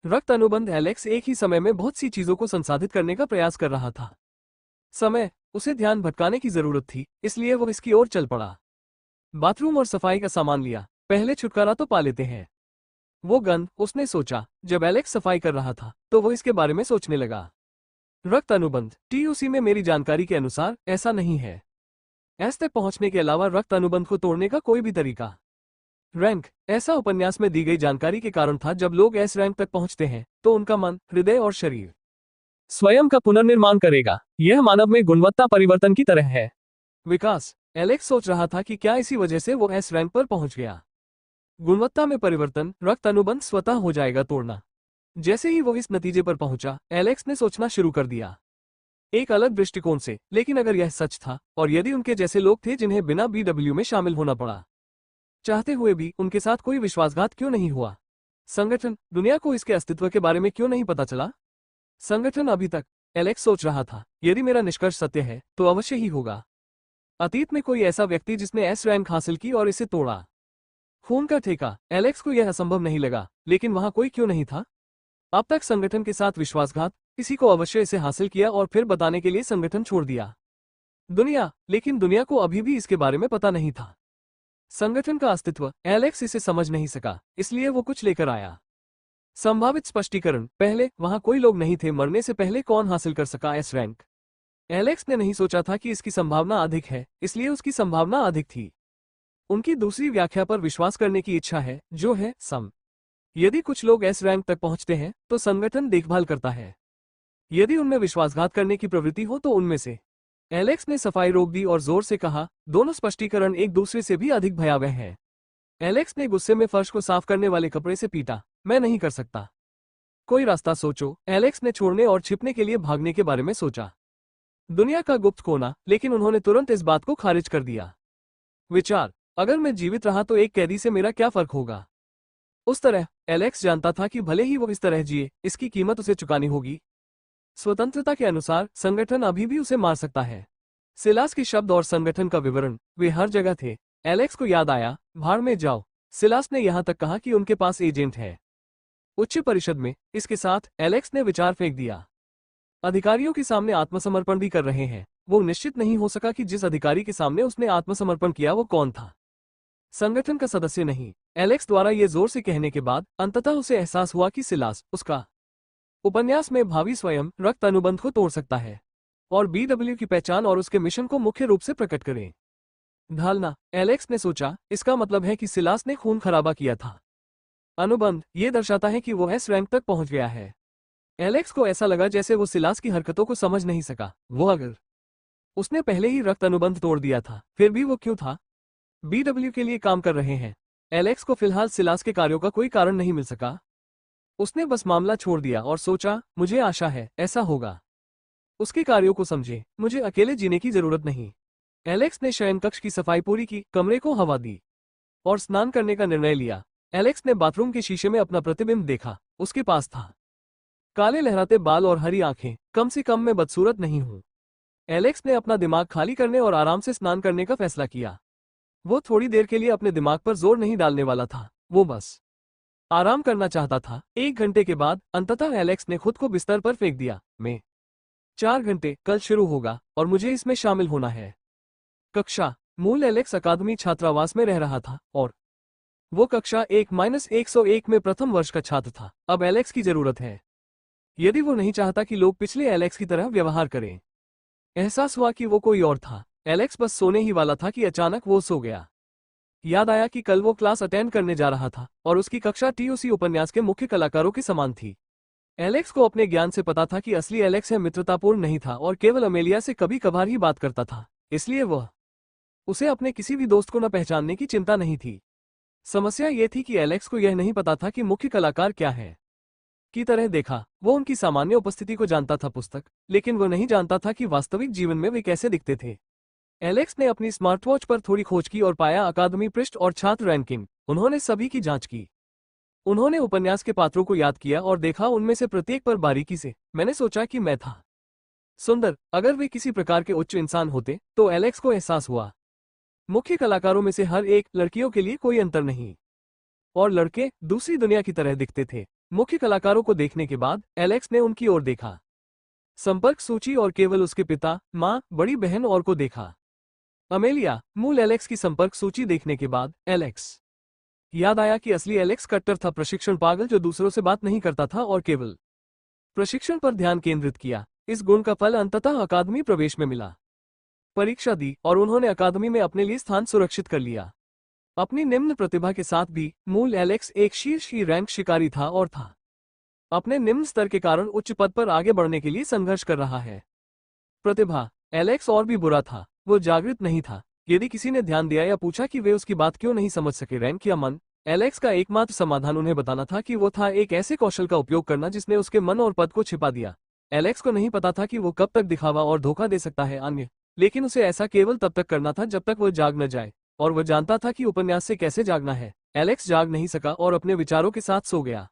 रक्त अनुबंध एलेक्स एक ही समय में बहुत सी चीजों को संसाधित करने का प्रयास कर रहा था। समय, उसे ध्यान भटकाने की जरूरत थी, इसलिए वो इसकी ओर चल पड़ा। बाथरूम और सफाई का सामान लिया, पहले छुटकारा तो पा लेते हैं। वो गंध, उसने सोचा। जब एलेक्स सफाई कर रहा था तो वो इसके बारे में सोचने लगा। रक्त अनुबंध टीयूसी में मेरी जानकारी के अनुसार ऐसा नहीं है। एस तक पहुंचने के अलावा रक्त अनुबंध को तोड़ने का कोई भी तरीका। रैंक, ऐसा उपन्यास में दी गई जानकारी के कारण था। जब लोग एस रैंक तक पहुंचते हैं तो उनका मन, हृदय और शरीर स्वयं का पुनर्निर्माण करेगा। यह मानव में गुणवत्ता परिवर्तन की तरह है। विकास, एलेक्स सोच रहा था कि क्या इसी वजह से वो एस रैंक पर पहुंच गया। गुणवत्ता में परिवर्तन, रक्त अनुबंध स्वतः हो जाएगा तोड़ना। जैसे ही वो इस नतीजे पर पहुंचा, एलेक्स ने सोचना शुरू कर दिया, एक अलग दृष्टिकोण से। लेकिन अगर यह सच था, और यदि उनके जैसे लोग थे जिन्हें बिना बीडब्ल्यू में शामिल होना पड़ा, चाहते हुए भी उनके साथ कोई विश्वासघात क्यों नहीं हुआ? संगठन, दुनिया को इसके अस्तित्व के बारे में क्यों नहीं पता चला? संगठन अभी तक, एलेक्स सोच रहा था, यदि मेरा निष्कर्ष सत्य है तो अवश्य ही होगा। अतीत में कोई ऐसा व्यक्ति जिसने एस रैंक हासिल की और इसे तोड़ा। खून का ठेका, एलेक्स को यह असंभव नहीं लगा, लेकिन वहां कोई क्यों नहीं था? अब तक संगठन के साथ विश्वासघात, किसी को अवश्य इसे हासिल किया और फिर बताने के लिए संगठन छोड़ दिया। दुनिया, लेकिन दुनिया को अभी भी इसके बारे में पता नहीं था। संगठन का अस्तित्व, एलेक्स इसे समझ नहीं सका, इसलिए वो कुछ लेकर आया। संभावित स्पष्टीकरण, पहले वहां कोई लोग नहीं थे। मरने से पहले कौन हासिल कर सका एस रैंक? एलेक्स ने नहीं सोचा था कि इसकी संभावना अधिक है, इसलिए उसकी संभावना अधिक थी। उनकी दूसरी व्याख्या पर विश्वास करने की इच्छा है, जो है सम। यदि कुछ लोग एस रैंक तक पहुंचते हैं तो संगठन देखभाल करता है। यदि उनमें विश्वासघात करने की प्रवृत्ति हो तो उनमें से। एलेक्स ने सफाई रोक दी और जोर से कहा, दोनों स्पष्टीकरण एक दूसरे से भी अधिक भयावह हैं। एलेक्स ने गुस्से में फर्श को साफ करने वाले कपड़े से पीटा। मैं नहीं कर सकता। कोई रास्ता सोचो। एलेक्स ने छोड़ने और छिपने के लिए भागने के बारे में सोचा। दुनिया का गुप्त कोना, लेकिन उन्होंने तुरंत इस बात को खारिज कर दिया। विचार, अगर मैं जीवित रहा तो एक कैदी से मेरा क्या फर्क होगा? उस तरह, एलेक्स जानता था कि भले ही वो इस तरह जिए, इसकी कीमत उसे चुकानी होगी। स्वतंत्रता के अनुसार संगठन अभी भी उसे मार सकता है। सिलास के शब्द और संगठन का विवरण, वे हर जगह थे। एलेक्स को याद आया, भाड़ में जाओ। सिलास ने यहां तक कहा कि उनके पास एजेंट है। उच्च परिषद में। इसके साथ एलेक्स ने विचार फेंक दिया। अधिकारियों के सामने आत्मसमर्पण भी कर रहे हैं। वो निश्चित नहीं हो सका कि जिस अधिकारी के सामने उसने आत्मसमर्पण किया वो कौन था। संगठन का सदस्य नहीं। एलेक्स द्वारा ये जोर से कहने के बाद अंततः उसे एहसास हुआ कि सिलास, उसका उपन्यास में भावी स्वयं, रक्त अनुबंध को तोड़ सकता है और बीडब्ल्यू की पहचान और उसके मिशन को मुख्य रूप से प्रकट करे। ढालना, एलेक्स ने सोचा, इसका मतलब है कि सिलास ने खून खराबा किया था। अनुबंध, ये दर्शाता है कि वो एस रैंक तक पहुंच गया है। एलेक्स को ऐसा लगा जैसे वो सिलास की हरकतों को समझ नहीं सका। वो अगर उसने पहले ही रक्त अनुबंध तोड़ दिया था, फिर भी वो क्यों था? बीडब्ल्यू के लिए काम कर रहे हैं। एलेक्स को फिलहाल सिलास के कार्यों का कोई कारण नहीं मिल सका। उसने बस मामला छोड़ दिया और सोचा, मुझे आशा है ऐसा होगा। उसके कार्यों को समझे, मुझे अकेले जीने की जरूरत नहीं। एलेक्स ने शयन कक्ष की सफाई पूरी की, कमरे को हवा दी और स्नान करने का निर्णय लिया। एलेक्स ने बाथरूम के शीशे में अपना प्रतिबिंब देखा। उसके पास था काले लहराते बाल और हरी आंखें। कम से कम मैं बदसूरत नहीं हूं। एलेक्स ने अपना दिमाग खाली करने और आराम से स्नान करने का फैसला किया। वो थोड़ी देर के लिए अपने दिमाग पर जोर नहीं डालने वाला था, वो बस आराम करना चाहता था। 1 घंटे के बाद अंततः एलेक्स ने खुद को बिस्तर पर फेंक दिया। मैं 4 घंटे, कल शुरू होगा और मुझे इसमें शामिल होना है। कक्षा, मूल एलेक्स अकादमी छात्रावास में रह रहा था और वो कक्षा 1-101 में प्रथम वर्ष का छात्र था। अब एलेक्स की जरूरत है, यदि वो नहीं चाहता कि लोग पिछले एलेक्स की तरह व्यवहार करें। एहसास हुआ कि वो कोई और था। एलेक्स बस सोने ही वाला था कि अचानक वो सो गया। याद आया कि कल वो क्लास अटेंड करने जा रहा था और उसकी कक्षा टीओसी उपन्यास के मुख्य कलाकारों के समान थी। एलेक्स को अपने ज्ञान से पता था कि असली एलेक्स है मित्रतापूर्ण नहीं था और केवल अमेलिया से कभी कभार ही बात करता था, इसलिए वह उसे अपने किसी भी दोस्त को न पहचानने की चिंता नहीं थी। समस्या ये थी कि एलेक्स को यह नहीं पता था कि मुख्य कलाकार क्या है। की तरह देखा, वो उनकी सामान्य उपस्थिति को जानता था पुस्तक, लेकिन वो नहीं जानता था कि वास्तविक जीवन में वे कैसे दिखते थे। एलेक्स ने अपनी स्मार्टवॉच पर थोड़ी खोज की और पाया अकादमी पृष्ठ और छात्र रैंकिंग। उन्होंने सभी की जांच की। उन्होंने उपन्यास के पात्रों को याद किया और देखा उनमें से प्रत्येक पर बारीकी से। मैंने सोचा कि मैं था सुंदर, अगर वे किसी प्रकार के उच्च इंसान होते तो एलेक्स को एहसास हुआ। मुख्य कलाकारों में से हर एक, लड़कियों के लिए कोई अंतर नहीं। और लड़के दूसरी दुनिया की तरह दिखते थे। मुख्य कलाकारों को देखने के बाद एलेक्स ने उनकी ओर देखा। संपर्क सूची और केवल उसके पिता, माँ, बड़ी बहन और को देखा। अमेलिया, मूल एलेक्स की संपर्क सूची देखने के बाद एलेक्स याद आया कि असली एलेक्स कट्टर था, प्रशिक्षण पागल जो दूसरों से बात नहीं करता था और केवल प्रशिक्षण पर ध्यान केंद्रित किया। इस गुण का फल अंततः अकादमी प्रवेश में मिला। परीक्षा दी और उन्होंने अकादमी में अपने लिए स्थान सुरक्षित कर लिया। अपनी निम्न प्रतिभा के साथ भी मूल एलेक्स एक शीर्ष की रैंक शिकारी था और था अपने निम्न स्तर के कारण उच्च पद पर आगे बढ़ने के लिए संघर्ष कर रहा है। प्रतिभा, एलेक्स और भी बुरा था, वो जागृत नहीं था। यदि किसी ने ध्यान दिया या पूछा कि वे उसकी बात क्यों नहीं समझ सके, रैंक या मन, एलेक्स का एकमात्र समाधान उन्हें बताना था कि वो था एक ऐसे कौशल का उपयोग करना जिसने उसके मन और पद को छिपा दिया। एलेक्स को नहीं पता था कि वो कब तक दिखावा और धोखा दे सकता है अन्य, लेकिन उसे ऐसा केवल तब तक करना था जब तक वो जाग न जाए, और वह जानता था कि उपन्यास से कैसे जागना है। एलेक्स जाग नहीं सका और अपने विचारों के साथ सो गया।